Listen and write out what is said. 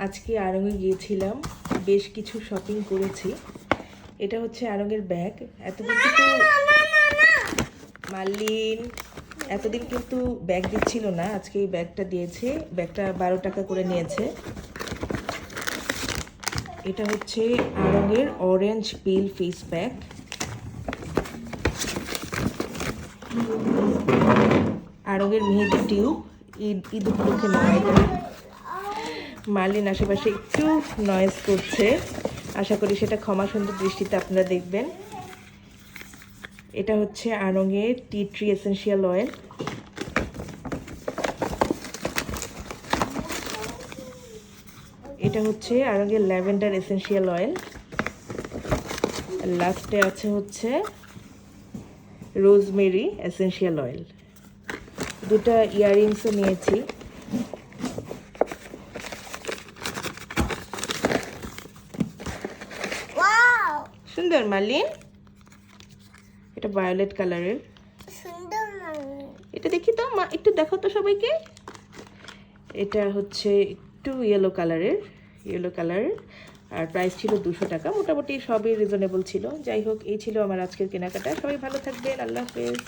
আজকে আড়ংয়ে গিয়েছিলাম, বেশ কিছু শপিং করেছি। এটা হচ্ছে আড়ংয়ের ব্যাগ। এতদিন কিন্তু মার্লিন এতদিন কিন্তু ব্যাগ দিচ্ছিল না, আজকে এই ব্যাগটা দিয়েছে। ব্যাগটা 12 টাকা করে নিয়েছে। এটা হচ্ছে আড়ংয়ের অরেঞ্জ পিল ফেস প্যাক। আড়ংয়ের মেহেদি টিউব, ঈদ উপলক্ষে নেওয়া এটা। মার্লিন আশেপাশে একটু নয়েজ করছে, আশা করি সেটা ক্ষমা সুন্দর দৃষ্টিতে আপনারা দেখবেন। এটা হচ্ছে আড়ংয়ের টি ট্রি এসেনশিয়াল অয়েল। এটা হচ্ছে আড়ংয়ের ল্যাভেন্ডার এসেনশিয়াল অয়েল। লাস্টে আছে হচ্ছে রোজমেরি এসেনশিয়াল অয়েল। দুটা ইয়াররিংসও নিয়েছি। সুন্দর মার্লিন, এটা ভায়োলেট কালারের। এটা দেখি তো মা, একটু দেখো তো সবাইকে। এটা হচ্ছে একটু ইয়েলো কালারের, আর প্রাইস ছিল 200 টাকা। মোটামুটি সবই রিজনেবল ছিল। যাই হোক, এই ছিল আমার আজকের কেনাকাটা। সবাই ভালো থাকবেন, আল্লাহ হাফেজ।